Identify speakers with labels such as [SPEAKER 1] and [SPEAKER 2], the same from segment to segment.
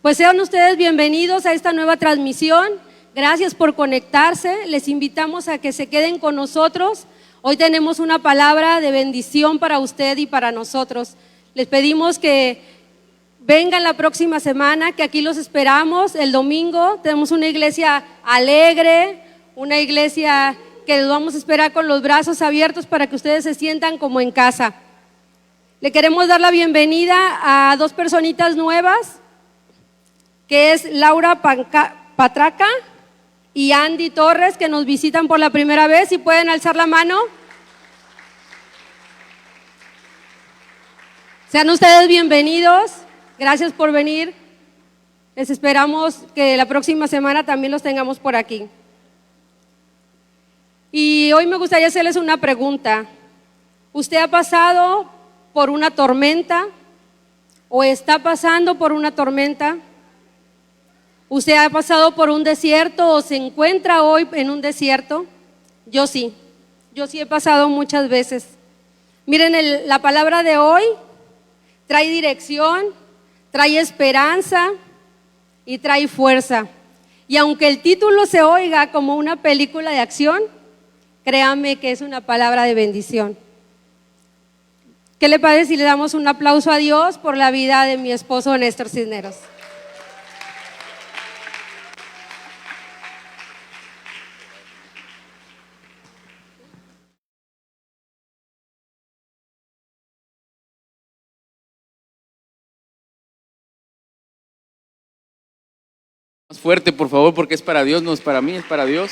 [SPEAKER 1] Pues sean ustedes bienvenidos a esta nueva transmisión. Gracias por conectarse. Les invitamos a que se queden con nosotros. Hoy tenemos una palabra de bendición para usted y para nosotros. Les pedimos que vengan la próxima semana, que aquí los esperamos. El domingo tenemos una iglesia alegre, una iglesia que los vamos a esperar con los brazos abiertos para que ustedes se sientan como en casa. Le queremos dar la bienvenida a dos personitas nuevas, que es Laura Patraca y Andy Torres, que nos visitan por la primera vez. Si pueden alzar la mano. Sean ustedes bienvenidos. Gracias por venir. Les esperamos que la próxima semana también los tengamos por aquí. Y hoy me gustaría hacerles una pregunta. ¿Usted ha pasado por una tormenta o está pasando por una tormenta? ¿Usted ha pasado por un desierto o se encuentra hoy en un desierto? Yo sí he pasado muchas veces. Miren, la palabra de hoy trae dirección, trae esperanza y trae fuerza. Y aunque el título se oiga como una película de acción, créanme que es una palabra de bendición. ¿Qué le parece si le damos un aplauso a Dios por la vida de mi esposo Néstor Cisneros?
[SPEAKER 2] Más fuerte, por favor, porque es para Dios, no es para mí, es para Dios.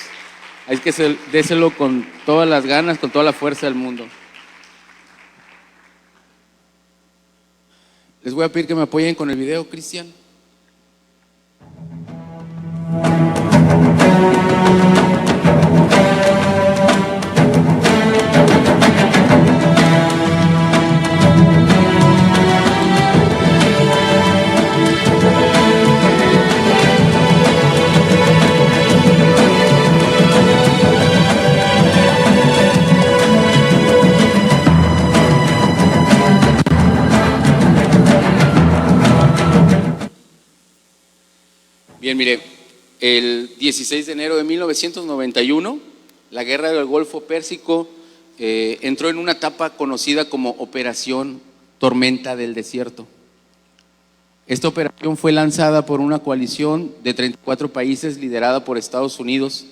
[SPEAKER 2] Hay que déselo con todas las ganas, con toda la fuerza del mundo. Les voy a pedir que me apoyen con el video, Cristian. Bien, mire, el 16 de enero de 1991, la guerra del Golfo Pérsico entró en una etapa conocida como Operación Tormenta del Desierto. Esta operación fue lanzada por una coalición de 34 países liderada por Estados Unidos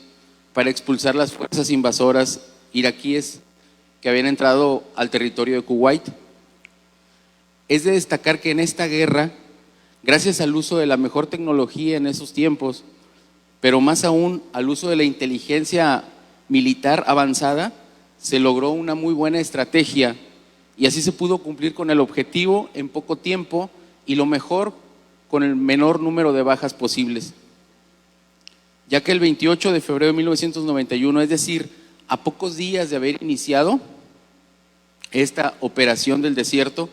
[SPEAKER 2] para expulsar las fuerzas invasoras iraquíes que habían entrado al territorio de Kuwait. Es de destacar que en esta guerra, gracias al uso de la mejor tecnología en esos tiempos, pero más aún al uso de la inteligencia militar avanzada, se logró una muy buena estrategia y así se pudo cumplir con el objetivo en poco tiempo y lo mejor, con el menor número de bajas posibles. Ya que el 28 de febrero de 1991, es decir, a pocos días de haber iniciado esta operación del desierto,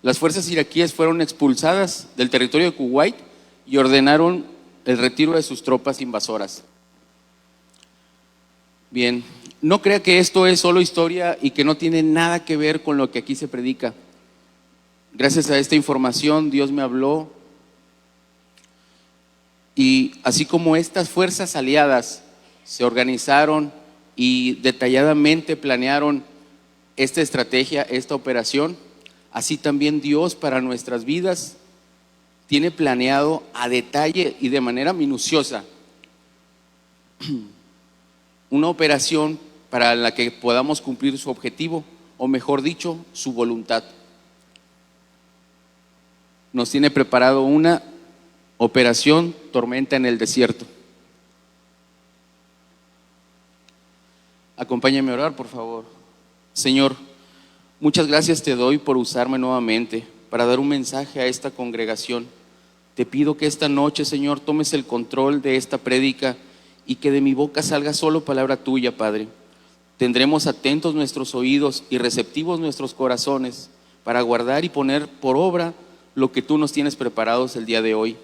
[SPEAKER 2] las fuerzas iraquíes fueron expulsadas del territorio de Kuwait y ordenaron el retiro de sus tropas invasoras. Bien, no crea que esto es solo historia y que no tiene nada que ver con lo que aquí se predica. Gracias a esta información Dios me habló y así como estas fuerzas aliadas se organizaron y detalladamente planearon esta estrategia, esta operación, así también Dios para nuestras vidas tiene planeado a detalle y de manera minuciosa una operación para la que podamos cumplir su objetivo, o mejor dicho, su voluntad. Nos tiene preparado una operación tormenta en el desierto. Acompáñame a orar, por favor. Señor, muchas gracias te doy por usarme nuevamente para dar un mensaje a esta congregación. Te pido que esta noche, Señor, tomes el control de esta prédica y que de mi boca salga solo palabra tuya, Padre. Tendremos atentos nuestros oídos y receptivos nuestros corazones para guardar y poner por obra lo que tú nos tienes preparados el día de hoy.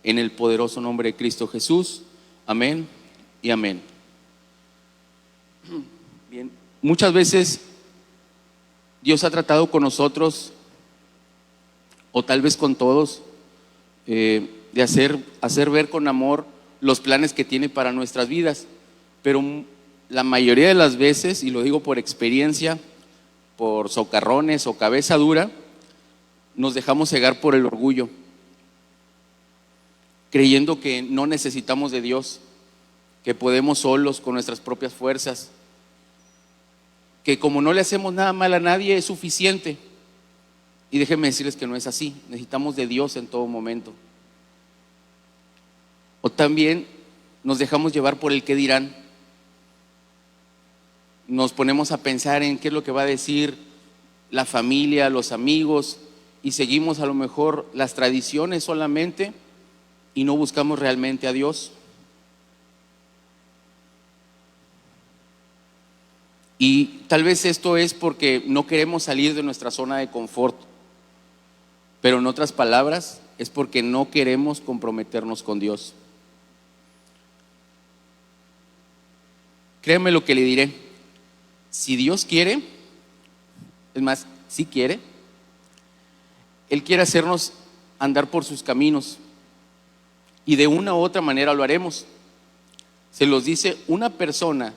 [SPEAKER 2] En el poderoso nombre de Cristo Jesús. Amén y amén. Bien, muchas veces Dios ha tratado con nosotros, o tal vez con todos, de hacer ver con amor los planes que tiene para nuestras vidas. Pero la mayoría de las veces, y lo digo por experiencia, por socarrones o cabeza dura, nos dejamos cegar por el orgullo, creyendo que no necesitamos de Dios, que podemos solos con nuestras propias fuerzas, que como no le hacemos nada mal a nadie es suficiente. Y déjenme decirles que no es así, necesitamos de Dios en todo momento. O también nos dejamos llevar por el qué dirán. Nos ponemos a pensar en qué es lo que va a decir la familia, los amigos, y seguimos a lo mejor las tradiciones solamente y no buscamos realmente a Dios. Y tal vez esto es porque no queremos salir de nuestra zona de confort, pero en otras palabras es porque no queremos comprometernos con Dios. Créeme lo que le diré, si Dios quiere, es más, si quiere, Él quiere hacernos andar por sus caminos y de una u otra manera lo haremos. Se los dice una persona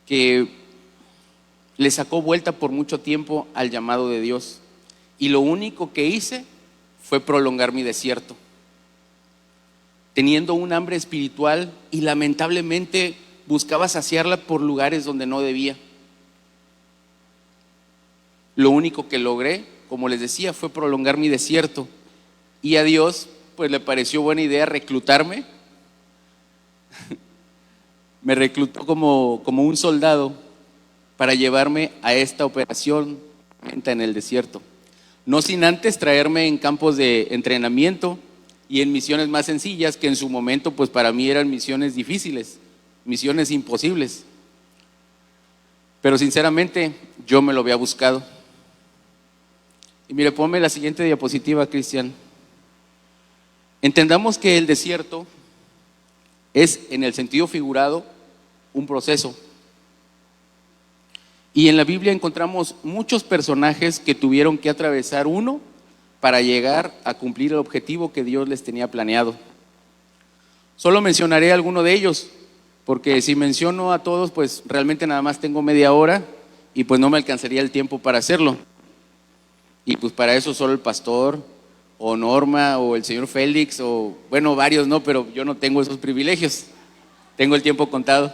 [SPEAKER 2] que le sacó vuelta por mucho tiempo al llamado de Dios, y lo único que hice fue prolongar mi desierto, teniendo un hambre espiritual, y lamentablemente buscaba saciarla por lugares donde no debía. Lo único que logré, como les decía, fue prolongar mi desierto, y a Dios pues le pareció buena idea reclutarme. Me reclutó como un soldado para llevarme a esta operación en el desierto, no sin antes traerme en campos de entrenamiento y en misiones más sencillas, que en su momento pues para mí eran misiones difíciles, misiones imposibles, pero sinceramente yo me lo había buscado. Y mire, ponme la siguiente diapositiva, Cristian. Entendamos que el desierto es, en el sentido figurado, un proceso. Y en la Biblia encontramos muchos personajes que tuvieron que atravesar uno para llegar a cumplir el objetivo que Dios les tenía planeado. Solo mencionaré alguno de ellos, porque si menciono a todos, pues realmente nada más tengo media hora y pues no me alcanzaría el tiempo para hacerlo. Y pues para eso solo el pastor, o Norma, o el señor Félix, o bueno, varios no, pero yo no tengo esos privilegios, tengo el tiempo contado.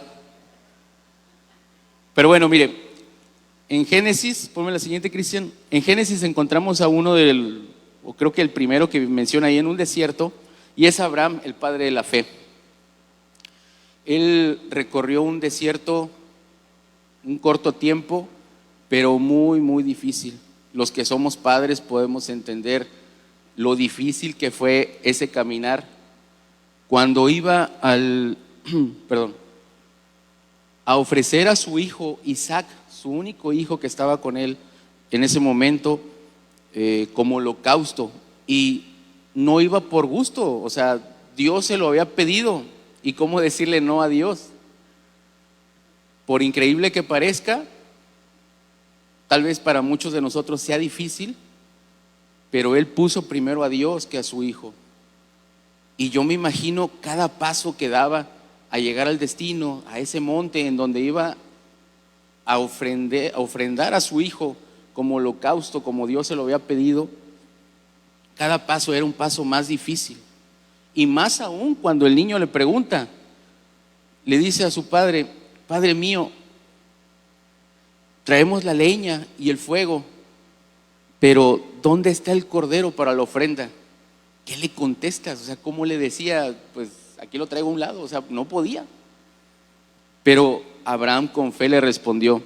[SPEAKER 2] Pero bueno, mire, en Génesis, ponme la siguiente, Cristian. En Génesis encontramos a uno o creo que el primero que menciona ahí en un desierto, y es Abraham, el padre de la fe. Él recorrió un desierto un corto tiempo, pero muy, muy difícil. Los que somos padres podemos entender lo difícil que fue ese caminar. Cuando iba a ofrecer a su hijo Isaac, su único hijo que estaba con él en ese momento, como holocausto, y no iba por gusto, o sea, Dios se lo había pedido, y cómo decirle no a Dios. Por increíble que parezca, tal vez para muchos de nosotros sea difícil, pero él puso primero a Dios que a su hijo. Y yo me imagino cada paso que daba a llegar al destino, a ese monte en donde iba a ofrendar a su hijo como holocausto, como Dios se lo había pedido. Cada paso era un paso más difícil, y más aún cuando el niño le pregunta, le dice a su padre: Padre mío, traemos la leña y el fuego, pero ¿dónde está el cordero para la ofrenda? ¿Qué le contestas? O sea, ¿cómo le decía? Pues aquí lo traigo a un lado, o sea, no podía. Pero Abraham con fe le respondió: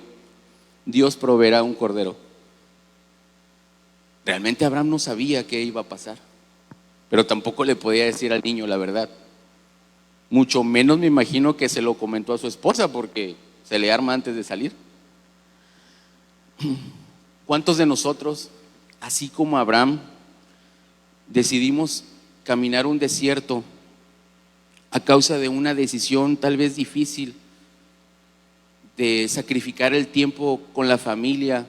[SPEAKER 2] Dios proveerá un cordero. Realmente Abraham no sabía qué iba a pasar, pero tampoco le podía decir al niño la verdad. Mucho menos me imagino que se lo comentó a su esposa, porque se le arma antes de salir. ¿Cuántos de nosotros, así como Abraham, decidimos caminar un desierto a causa de una decisión tal vez difícil, de sacrificar el tiempo con la familia,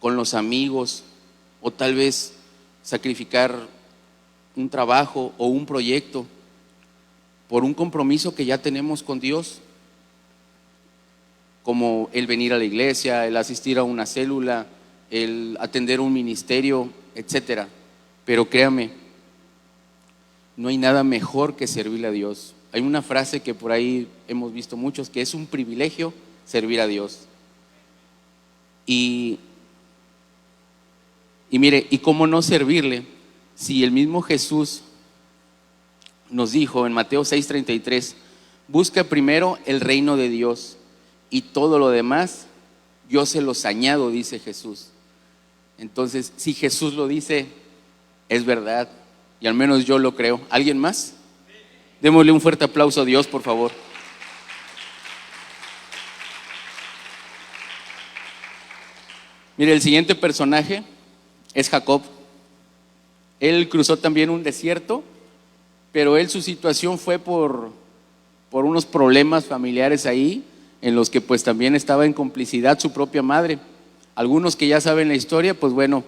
[SPEAKER 2] con los amigos, o tal vez sacrificar un trabajo o un proyecto, por un compromiso que ya tenemos con Dios, como el venir a la iglesia, el asistir a una célula, el atender un ministerio, etcétera. Pero créame, no hay nada mejor que servirle a Dios. Hay una frase que por ahí hemos visto muchos, que es un privilegio servir a Dios. Y mire, ¿y cómo no servirle si el mismo Jesús nos dijo en Mateo 6:33, busca primero el reino de Dios y todo lo demás yo se los añado, dice Jesús? Entonces, si Jesús lo dice, es verdad, y al menos yo lo creo. ¿Alguien más? Démosle un fuerte aplauso a Dios, por favor. Mire, el siguiente personaje es Jacob. Él cruzó también un desierto, pero su situación fue por unos problemas familiares ahí, en los que pues también estaba en complicidad su propia madre. Algunos que ya saben la historia, pues bueno,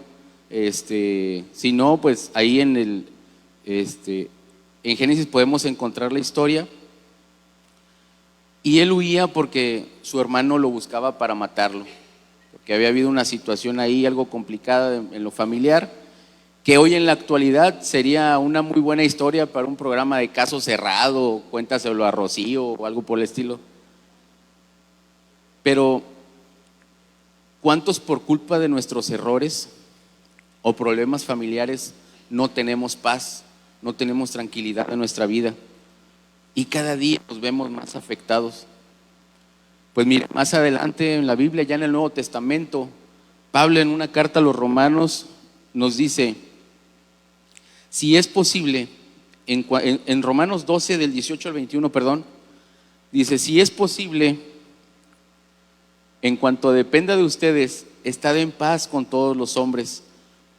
[SPEAKER 2] si no, pues ahí en Génesis podemos encontrar la historia. Y él huía porque su hermano lo buscaba para matarlo, porque había habido una situación ahí algo complicada en lo familiar, que hoy en la actualidad sería una muy buena historia para un programa de Caso Cerrado, Cuéntaselo a Rocío o algo por el estilo. Pero ¿cuántos por culpa de nuestros errores o problemas familiares no tenemos paz, no tenemos tranquilidad en nuestra vida? Y cada día nos vemos más afectados. Pues mire, más adelante en la Biblia, ya en el Nuevo Testamento, Pablo en una carta a los Romanos nos dice, si es posible, en Romanos 12 del 18 al 21, dice, si es posible, en cuanto dependa de ustedes, estad en paz con todos los hombres.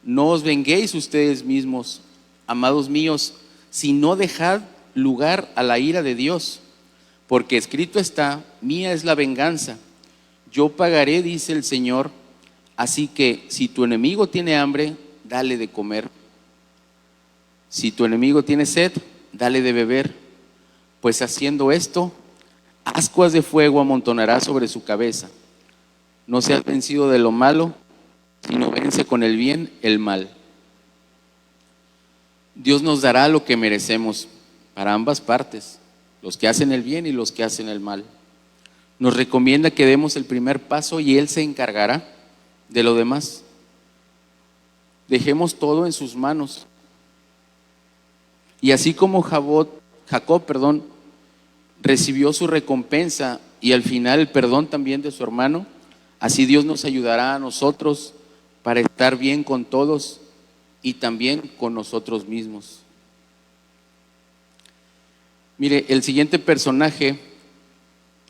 [SPEAKER 2] No os venguéis ustedes mismos, amados míos, sino dejad lugar a la ira de Dios, porque escrito está, mía es la venganza, yo pagaré, dice el Señor. Así que si tu enemigo tiene hambre, dale de comer. Si tu enemigo tiene sed, dale de beber, pues haciendo esto, ascuas de fuego amontonará sobre su cabeza. No seas vencido de lo malo, sino vence con el bien el mal. Dios nos dará lo que merecemos para ambas partes, los que hacen el bien y los que hacen el mal. Nos recomienda que demos el primer paso y Él se encargará de lo demás. Dejemos todo en sus manos. Y así como Jacob, recibió su recompensa y al final el perdón también de su hermano, así Dios nos ayudará a nosotros para estar bien con todos y también con nosotros mismos. Mire, el siguiente personaje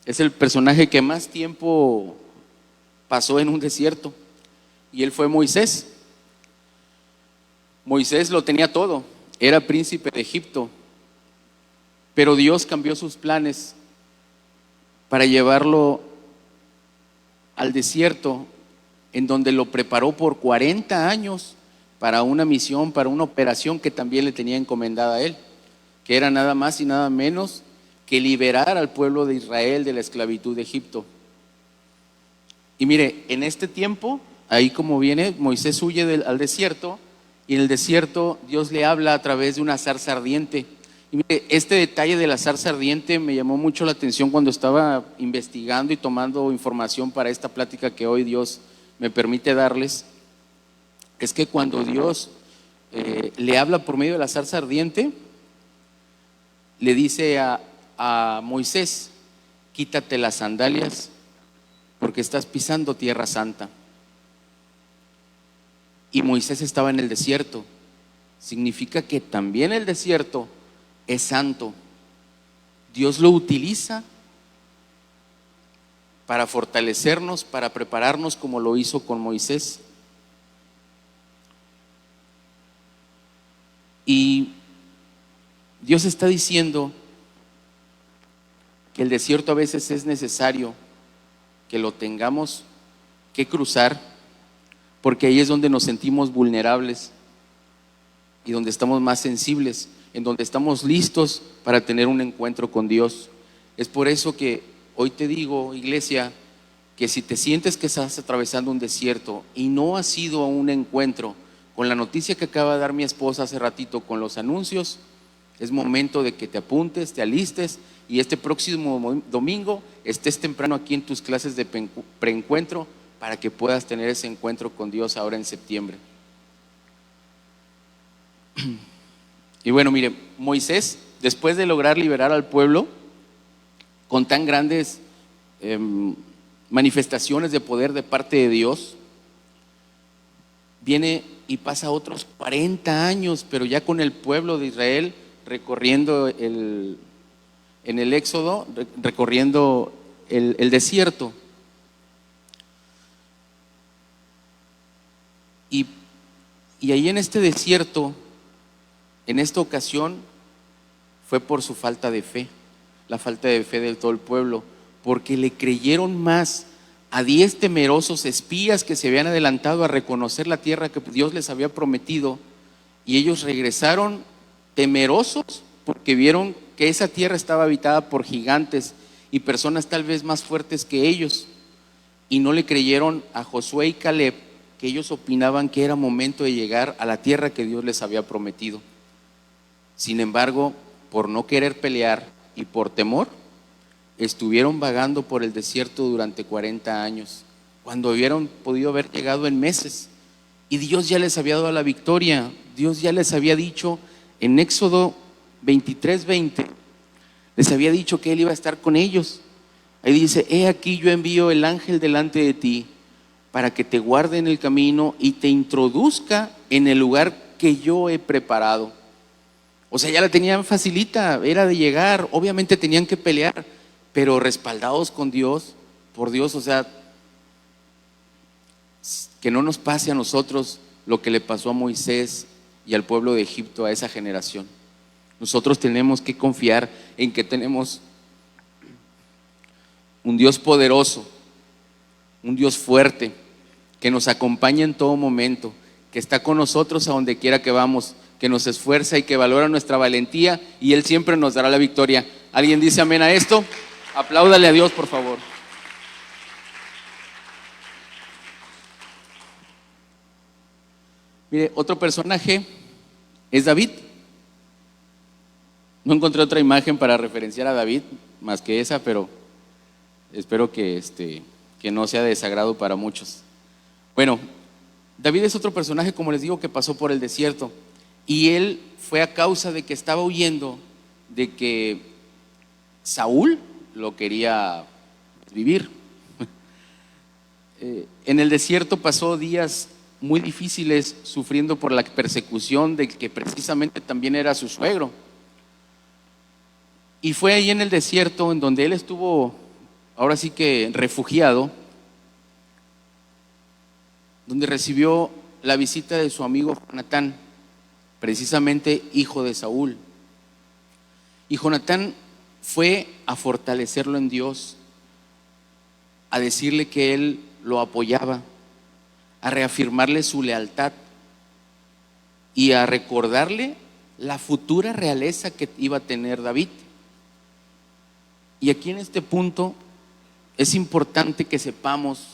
[SPEAKER 2] es el personaje que más tiempo pasó en un desierto, y él fue Moisés. Moisés lo tenía todo, era príncipe de Egipto, pero Dios cambió sus planes para llevarlo al desierto, en donde lo preparó por 40 años para una misión, para una operación que también le tenía encomendada a él, que era nada más y nada menos que liberar al pueblo de Israel de la esclavitud de Egipto. Y mire, en este tiempo, ahí como viene, Moisés huye al desierto, y en el desierto Dios le habla a través de una zarza ardiente. Y mire, este detalle de la zarza ardiente me llamó mucho la atención cuando estaba investigando y tomando información para esta plática que hoy Dios me permite darles. Es que cuando Dios le habla por medio de la zarza ardiente, le dice a Moisés, quítate las sandalias porque estás pisando tierra santa. Y Moisés estaba en el desierto. Significa que también el desierto es santo. Dios lo utiliza para fortalecernos, para prepararnos como lo hizo con Moisés. Y Dios está diciendo que el desierto a veces es necesario que lo tengamos que cruzar, porque ahí es donde nos sentimos vulnerables. y donde estamos más sensibles, en donde estamos listos para tener un encuentro con Dios. Es por eso que hoy te digo, iglesia, que si te sientes que estás atravesando un desierto y no has ido a un encuentro, con la noticia que acaba de dar mi esposa hace ratito con los anuncios, es momento de que te apuntes, te alistes y este próximo domingo estés temprano aquí en tus clases de preencuentro para que puedas tener ese encuentro con Dios ahora en septiembre. Y bueno, mire, Moisés, después de lograr liberar al pueblo con tan grandes manifestaciones de poder de parte de Dios, viene y pasa otros 40 años, pero ya con el pueblo de Israel recorriendo en el Éxodo, recorriendo el desierto. Y ahí en este desierto, en esta ocasión, fue por su falta de fe, la falta de fe de todo el pueblo, porque le creyeron más a 10 temerosos espías que se habían adelantado a reconocer la tierra que Dios les había prometido, y ellos regresaron temerosos porque vieron que esa tierra estaba habitada por gigantes y personas tal vez más fuertes que ellos, y no le creyeron a Josué y Caleb, que ellos opinaban que era momento de llegar a la tierra que Dios les había prometido. Sin embargo, por no querer pelear y por temor, estuvieron vagando por el desierto durante 40 años, cuando hubieran podido haber llegado en meses. Y Dios ya les había dado la victoria. Dios ya les había dicho en Éxodo 23:20, les había dicho que Él iba a estar con ellos. Ahí dice: he aquí yo envío el ángel delante de ti para que te guarde en el camino y te introduzca en el lugar que yo he preparado. O sea, ya la tenían facilita, era de llegar. Obviamente tenían que pelear, pero respaldados con Dios, por Dios. O sea, que no nos pase a nosotros lo que le pasó a Moisés y al pueblo de Egipto, a esa generación. Nosotros tenemos que confiar en que tenemos un Dios poderoso, un Dios fuerte, que nos acompaña en todo momento, que está con nosotros a donde quiera que vamos, que nos esfuerza y que valora nuestra valentía, y Él siempre nos dará la victoria. ¿Alguien dice amén a esto? Apláudale a Dios, por favor. Mire, otro personaje es David. No encontré otra imagen para referenciar a David más que esa, pero espero que no sea de desagrado para muchos. Bueno, David es otro personaje, como les digo, que pasó por el desierto, y él fue a causa de que estaba huyendo de que Saúl lo quería vivir. En el desierto pasó días muy difíciles, sufriendo por la persecución de que precisamente también era su suegro. Y fue ahí en el desierto en donde él estuvo, ahora sí que refugiado, donde recibió la visita de su amigo Jonatán, precisamente hijo de Saúl. Y Jonatán fue a fortalecerlo en Dios, a decirle que él lo apoyaba, a reafirmarle su lealtad y a recordarle la futura realeza que iba a tener David. Y aquí en este punto es importante que sepamos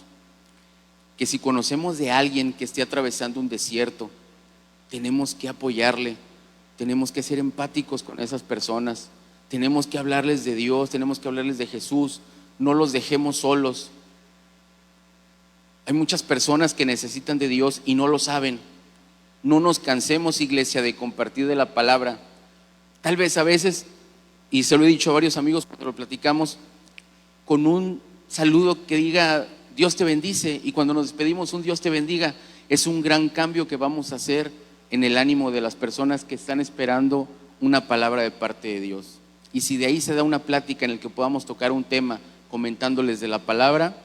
[SPEAKER 2] que si conocemos de alguien que esté atravesando un desierto, tenemos que apoyarle, tenemos que ser empáticos con esas personas, tenemos que hablarles de Dios, tenemos que hablarles de Jesús, no los dejemos solos. Hay muchas personas que necesitan de Dios y no lo saben. No nos cansemos, iglesia, de compartir de la palabra. Tal vez a veces, y se lo he dicho a varios amigos cuando lo platicamos, con un saludo que diga Dios te bendice, y cuando nos despedimos un Dios te bendiga, es un gran cambio que vamos a hacer en el ánimo de las personas que están esperando una palabra de parte de Dios. Y si de ahí se da una plática en la que podamos tocar un tema comentándoles de la palabra,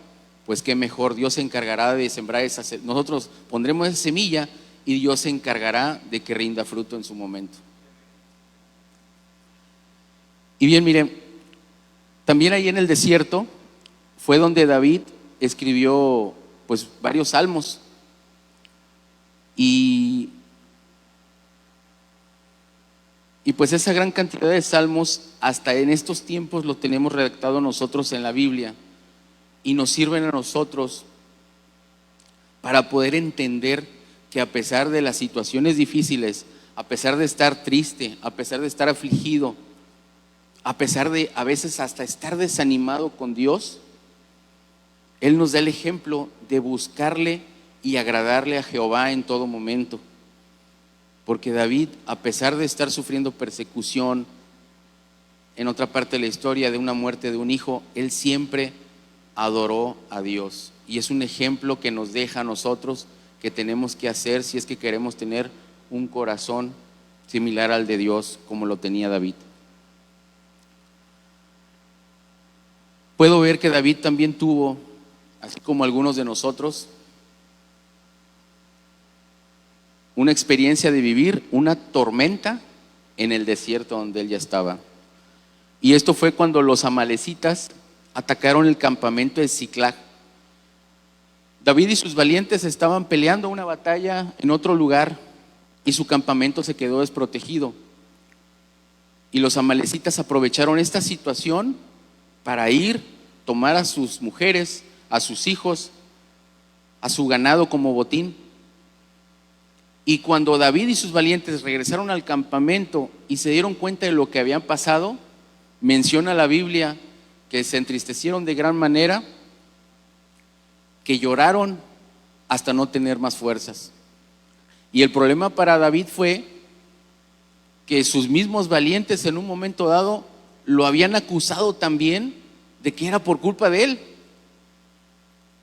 [SPEAKER 2] pues qué mejor. Dios se encargará de sembrar nosotros pondremos esa semilla y Dios se encargará de que rinda fruto en su momento. Y bien, miren, también ahí en el desierto fue donde David escribió pues varios salmos, y Y pues esa gran cantidad de salmos, hasta en estos tiempos lo tenemos redactado nosotros en la Biblia y nos sirven a nosotros para poder entender que a pesar de las situaciones difíciles, a pesar de estar triste, a pesar de estar afligido, a pesar de a veces hasta estar desanimado con Dios, Él nos da el ejemplo de buscarle y agradarle a Jehová en todo momento. Porque David, a pesar de estar sufriendo persecución, en otra parte de la historia de una muerte de un hijo, él siempre adoró a Dios. Y es un ejemplo que nos deja a nosotros que tenemos que hacer si es que queremos tener un corazón similar al de Dios como lo tenía David. Puedo ver que David también tuvo, así como algunos de nosotros, una experiencia de vivir una tormenta en el desierto donde él ya estaba. Y esto fue cuando los amalecitas atacaron el campamento de Siclag. David y sus valientes estaban peleando una batalla en otro lugar y su campamento se quedó desprotegido. Y los amalecitas aprovecharon esta situación para ir, tomar a sus mujeres, a sus hijos, a su ganado como botín. Y cuando David y sus valientes regresaron al campamento y se dieron cuenta de lo que habían pasado, menciona la Biblia que se entristecieron de gran manera, que lloraron hasta no tener más fuerzas. Y el problema para David fue que sus mismos valientes en un momento dado lo habían acusado también de que era por culpa de él.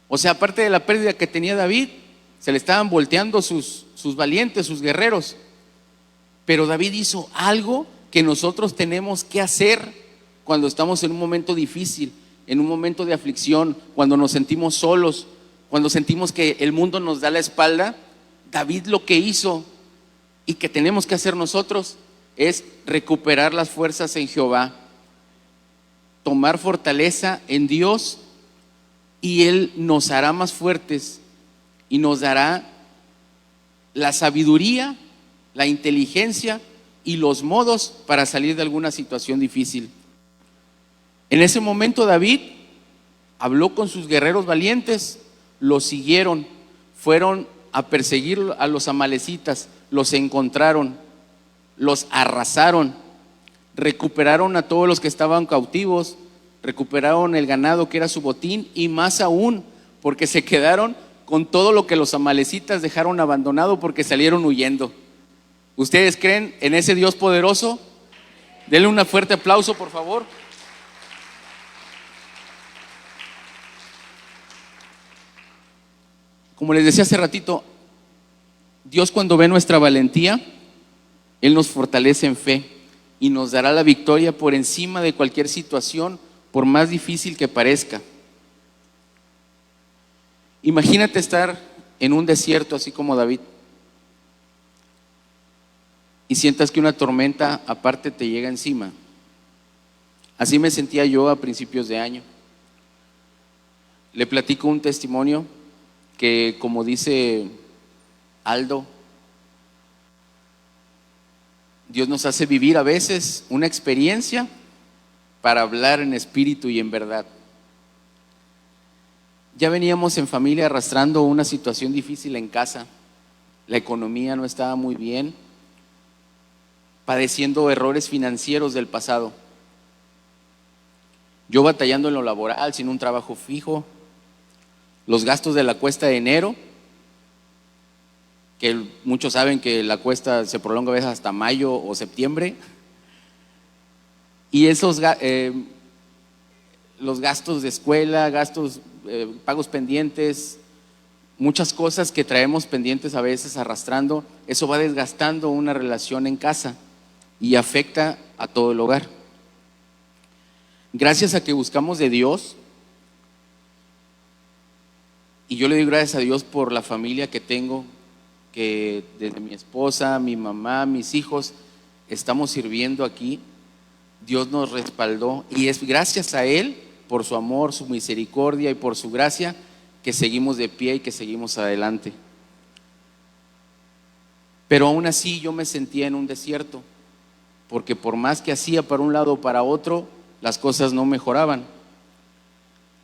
[SPEAKER 2] O sea, aparte de la pérdida que tenía David, se le estaban volteando sus valientes, sus guerreros. Pero David hizo algo que nosotros tenemos que hacer cuando estamos en un momento difícil, en un momento de aflicción, cuando nos sentimos solos, cuando sentimos que el mundo nos da la espalda. David lo que hizo y que tenemos que hacer nosotros es recuperar las fuerzas en Jehová, tomar fortaleza en Dios, y Él nos hará más fuertes y nos dará la sabiduría, la inteligencia y los modos para salir de alguna situación difícil. En ese momento David habló con sus guerreros valientes, los siguieron, fueron a perseguir a los amalecitas, los encontraron, los arrasaron, recuperaron a todos los que estaban cautivos, recuperaron el ganado que era su botín, y más aún porque se quedaron con todo lo que los amalecitas dejaron abandonado porque salieron huyendo. ¿Ustedes creen en ese Dios poderoso? Denle un fuerte aplauso, por favor. Como les decía hace ratito, Dios, cuando ve nuestra valentía, Él nos fortalece en fe y nos dará la victoria por encima de cualquier situación, por más difícil que parezca. Imagínate estar en un desierto así como David y sientas que una tormenta aparte te llega encima. Así me sentía yo a principios de año. Le platico un testimonio que, como dice Aldo, Dios nos hace vivir a veces una experiencia para hablar en espíritu y en verdad. Ya veníamos en familia arrastrando una situación difícil en casa. La economía no estaba muy bien, padeciendo errores financieros del pasado. Yo batallando en lo laboral, sin un trabajo fijo, los gastos de la cuesta de enero, que muchos saben que la cuesta se prolonga a veces hasta mayo o septiembre, y esos los gastos de escuela, gastos, pagos pendientes, muchas cosas que traemos pendientes a veces arrastrando. Eso va desgastando una relación en casa y afecta a todo el hogar. Gracias a que buscamos de Dios, y yo le doy gracias a Dios por la familia que tengo, que desde mi esposa, mi mamá, mis hijos, estamos sirviendo aquí. Dios nos respaldó y es gracias a Él, por su amor, su misericordia y por su gracia, que seguimos de pie y que seguimos adelante. Pero aún así yo me sentía en un desierto. porque por más que hacía para un lado o para otro, las cosas no mejoraban.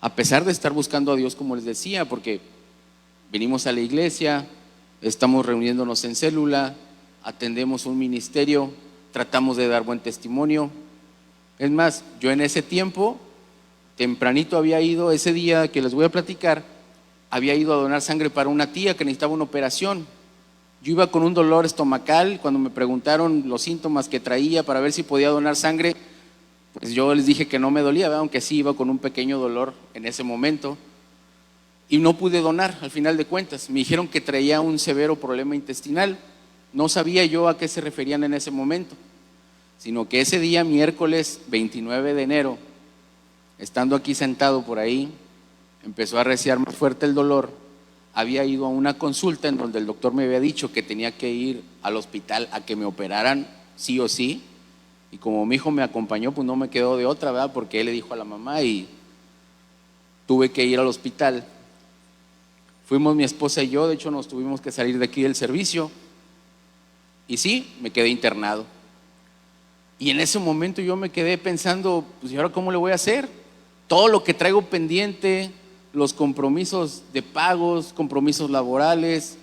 [SPEAKER 2] A pesar de estar buscando a Dios, como les decía, porque venimos a la iglesia, estamos reuniéndonos en célula, atendemos un ministerio, tratamos de dar buen testimonio. Es más, yo en ese tiempo, tempranito había ido, ese día que les voy a platicar, había ido a donar sangre para una tía que necesitaba una operación. Yo iba con un dolor estomacal, cuando me preguntaron los síntomas que traía para ver si podía donar sangre, pues yo les dije que no me dolía, ¿verdad? Aunque sí iba con un pequeño dolor en ese momento. Y no pude donar, al final de cuentas. Me dijeron que traía un severo problema intestinal. No sabía yo a qué se referían en ese momento, sino que ese día, miércoles 29 de enero, estando aquí sentado por ahí, empezó a arreciar más fuerte el dolor. Había ido a una consulta en donde el doctor me había dicho que tenía que ir al hospital a que me operaran sí o sí, y como mi hijo me acompañó, pues no me quedó de otra, ¿verdad? Porque él le dijo a la mamá y tuve que ir al hospital. Fuimos mi esposa y yo, de hecho nos tuvimos que salir de aquí del servicio, y sí, me quedé internado. Y en ese momento yo me quedé pensando, pues ¿y ahora cómo le voy a hacer? Todo lo que traigo pendiente, los compromisos de pagos, compromisos laborales,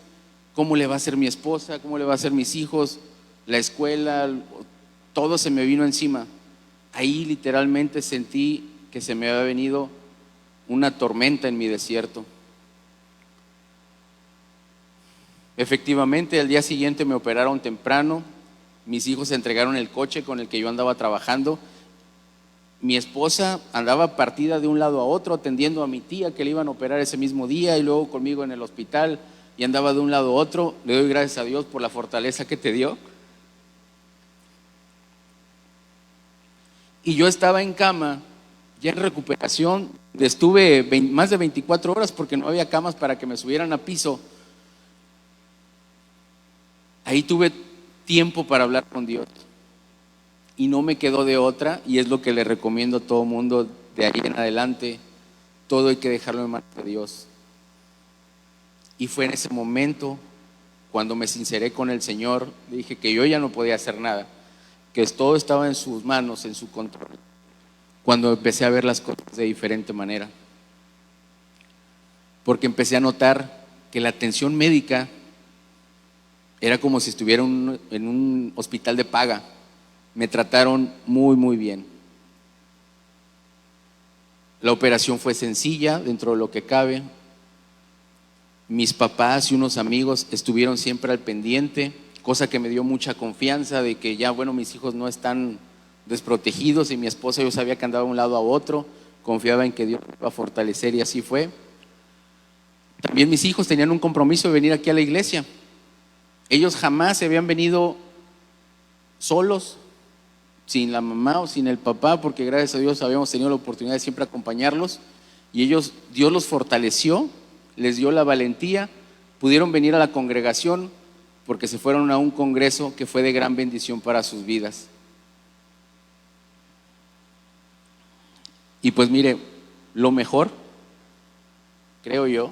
[SPEAKER 2] cómo le va a hacer mi esposa, cómo le va a hacer mis hijos, la escuela, todo se me vino encima. Ahí literalmente sentí que se me había venido una tormenta en mi desierto. Efectivamente, al día siguiente me operaron temprano, mis hijos entregaron el coche con el que yo andaba trabajando. Mi esposa andaba partida de un lado a otro atendiendo a mi tía que le iban a operar ese mismo día y luego conmigo en el hospital, y andaba de un lado a otro. Le doy gracias a Dios por la fortaleza que te dio. Y yo estaba en cama, ya en recuperación, estuve más de 24 horas porque no había camas para que me subieran a piso. Ahí tuve tiempo para hablar con Dios. Y no me quedó de otra, y es lo que le recomiendo a todo mundo de ahí en adelante: todo hay que dejarlo en manos de Dios. Y fue en ese momento, cuando me sinceré con el Señor, le dije que yo ya no podía hacer nada, que todo estaba en sus manos, en su control, cuando empecé a ver las cosas de diferente manera. Porque empecé a notar que la atención médica era como si estuviera en un hospital de paga. Me trataron muy, muy bien. La operación fue sencilla dentro de lo que cabe. Mis papás y unos amigos estuvieron siempre al pendiente, cosa que me dio mucha confianza de que ya, bueno, mis hijos no están desprotegidos, y mi esposa, yo sabía que andaba de un lado a otro, confiaba en que Dios me iba a fortalecer, y así fue. También mis hijos tenían un compromiso de venir aquí a la iglesia. Ellos jamás se habían venido solos, sin la mamá o sin el papá, porque gracias a Dios habíamos tenido la oportunidad de siempre acompañarlos, y ellos, Dios los fortaleció, les dio la valentía, pudieron venir a la congregación porque se fueron a un congreso que fue de gran bendición para sus vidas. Y pues mire, lo mejor, creo yo,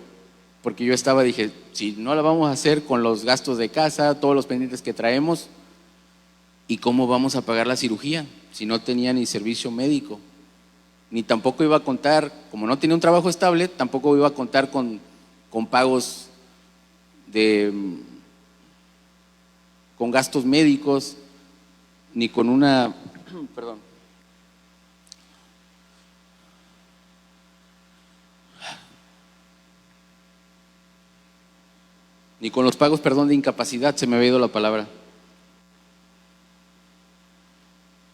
[SPEAKER 2] porque yo dije, si no la vamos a hacer con los gastos de casa, todos los pendientes que traemos, ¿y cómo vamos a pagar la cirugía? Si no tenía ni servicio médico, ni tampoco iba a contar, como no tenía un trabajo estable, tampoco iba a contar con pagos con gastos médicos, ni con una, perdón, ni con los pagos, perdón, de incapacidad, se me había ido la palabra.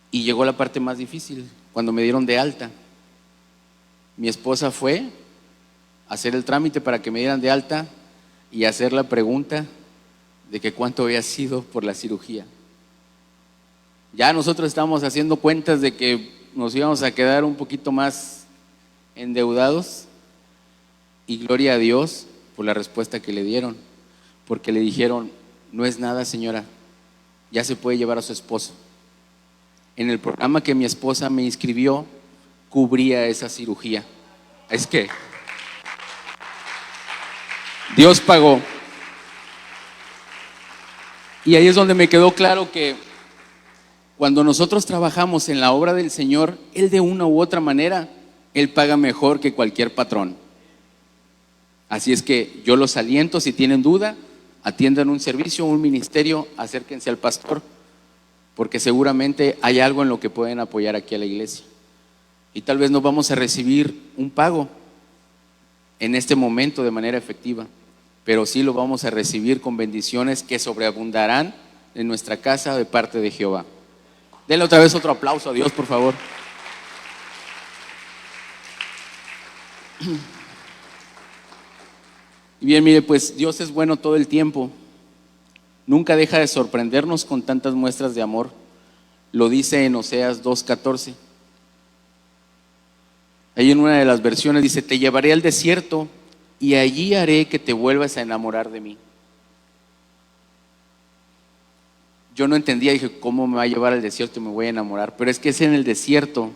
[SPEAKER 2] Y llegó la parte más difícil, cuando me dieron de alta. Mi esposa fue a hacer el trámite para que me dieran de alta y hacer la pregunta de que cuánto había sido por la cirugía. Ya nosotros estábamos haciendo cuentas de que nos íbamos a quedar un poquito más endeudados, y gloria a Dios por la respuesta que le dieron, porque le dijeron: no es nada, señora, ya se puede llevar a su esposo. En el programa que mi esposa me inscribió, cubría esa cirugía. Es que Dios pagó. Y ahí es donde me quedó claro que Cuando nosotros trabajamos en la obra del Señor, Él de una u otra manera, Él paga mejor que cualquier patrón. Así es que yo los aliento, si tienen duda, atiendan un servicio, un ministerio, acérquense al pastor, porque seguramente hay algo en lo que pueden apoyar aquí a la iglesia. Y tal vez no vamos a recibir un pago en este momento de manera efectiva, pero sí lo vamos a recibir con bendiciones que sobreabundarán en nuestra casa de parte de Jehová. Denle otra vez otro aplauso a Dios, por favor. Y bien, mire, pues Dios es bueno todo el tiempo. Nunca deja de sorprendernos con tantas muestras de amor. Lo dice en Oseas 2:14. Ahí en una de las versiones dice: te llevaré al desierto y allí haré que te vuelvas a enamorar de mí. Yo no entendía, dije, ¿cómo me va a llevar al desierto y me voy a enamorar? Pero es que es en el desierto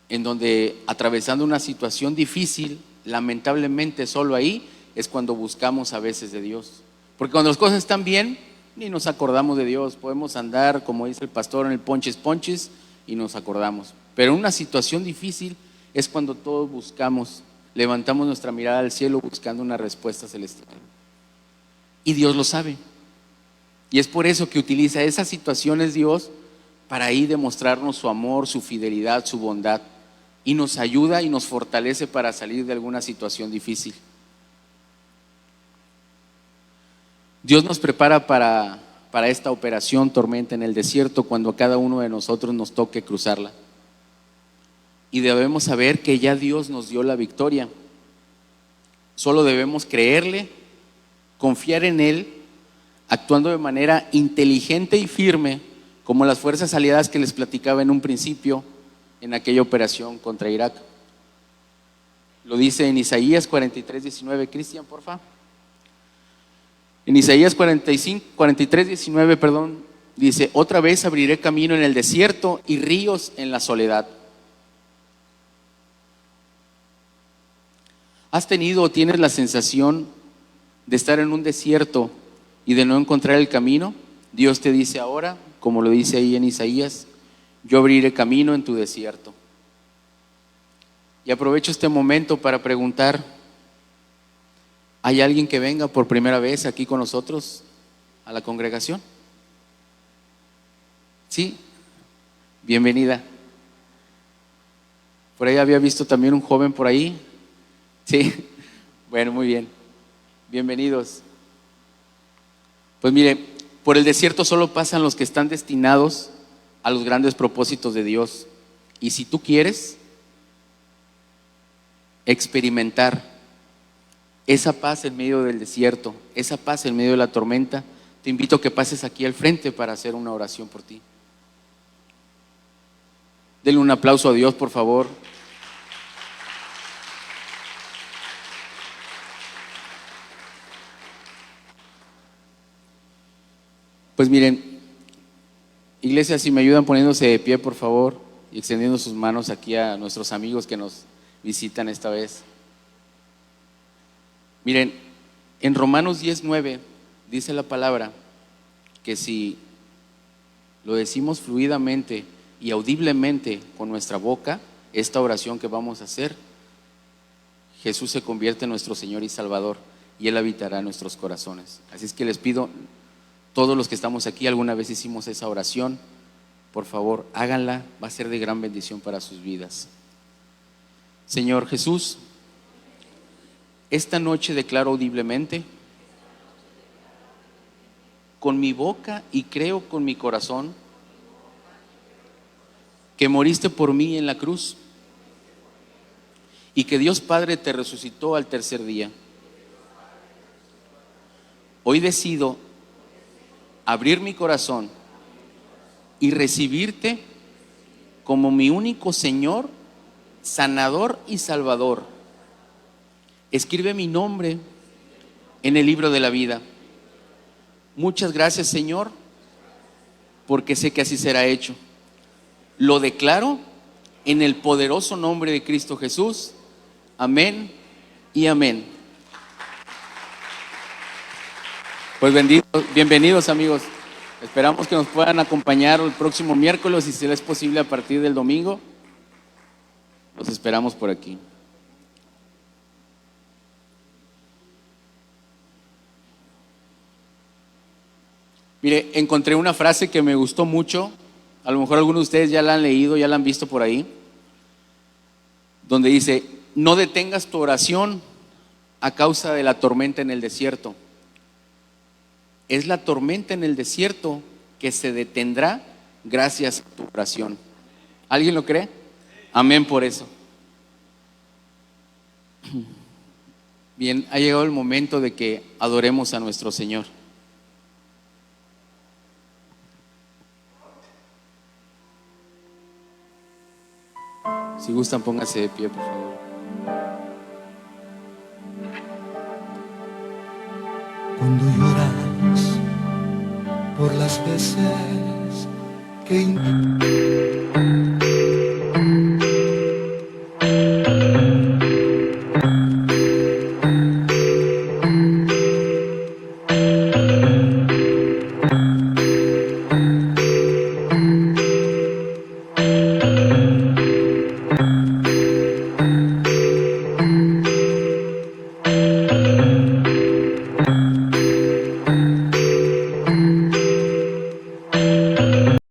[SPEAKER 2] en donde, atravesando una situación difícil, lamentablemente solo ahí es cuando buscamos a veces de Dios. Porque cuando las cosas están bien, ni nos acordamos de Dios. Podemos andar, como dice el pastor, en el ponches y nos acordamos. Pero en una situación difícil es cuando todos buscamos, levantamos nuestra mirada al cielo buscando una respuesta celestial. Y Dios lo sabe. Y es por eso que utiliza esas situaciones Dios para ahí demostrarnos su amor, su fidelidad, su bondad. Y nos ayuda y nos fortalece para salir de alguna situación difícil. Dios nos prepara para esta operación tormenta en el desierto cuando a cada uno de nosotros nos toque cruzarla. Y debemos saber que ya Dios nos dio la victoria. Solo debemos creerle, confiar en Él, actuando de manera inteligente y firme, como las fuerzas aliadas que les platicaba en un principio en aquella operación contra Irak. Lo dice en Isaías 43:19, Cristian, porfa. En Isaías 43:19, dice: otra vez abriré camino en el desierto y ríos en la soledad. ¿Has tenido o tienes la sensación de estar en un desierto y de no encontrar el camino? Dios te dice ahora, como lo dice ahí en Isaías: yo abriré camino en tu desierto. Y aprovecho este momento para preguntar: ¿hay alguien que venga por primera vez aquí con nosotros a la congregación? Sí, bienvenida. Por ahí había visto también un joven por ahí. Sí, bueno, muy bien. Bienvenidos. Pues mire, por el desierto solo pasan los que están destinados a los grandes propósitos de Dios. Y si tú quieres experimentar esa paz en medio del desierto, esa paz en medio de la tormenta, te invito a que pases aquí al frente para hacer una oración por ti. Denle un aplauso a Dios, por favor. Pues miren, iglesia, si me ayudan poniéndose de pie, por favor, y extendiendo sus manos aquí a nuestros amigos que nos visitan esta vez. Miren, en Romanos 10:9 dice la palabra que si lo decimos fluidamente y audiblemente con nuestra boca, esta oración que vamos a hacer, Jesús se convierte en nuestro Señor y Salvador y Él habitará en nuestros corazones. Así es que les pido, todos los que estamos aquí alguna vez hicimos esa oración, por favor, háganla, va a ser de gran bendición para sus vidas. Señor Jesús, esta noche declaro audiblemente, con mi boca y creo con mi corazón, que moriste por mí en la cruz y que Dios Padre te resucitó al tercer día. Hoy decido abrir mi corazón y recibirte como mi único Señor, sanador y salvador. Escribe mi nombre en el libro de la vida. Muchas gracias, Señor, porque sé que así será hecho. Lo declaro en el poderoso nombre de Cristo Jesús. Amén y amén. Pues bienvenidos amigos. Esperamos que nos puedan acompañar el próximo miércoles y si es posible a partir del domingo. Los esperamos por aquí. Mire, encontré una frase que me gustó mucho. A lo mejor algunos de ustedes ya la han leído, ya la han visto por ahí. Donde dice: no detengas tu oración a causa de la tormenta en el desierto. Es la tormenta en el desierto que se detendrá gracias a tu oración. ¿Alguien lo cree? Amén por eso. Bien, ha llegado el momento de que adoremos a nuestro Señor. Si gustan, pónganse de pie, por favor.
[SPEAKER 3] Cuando lloras por las veces que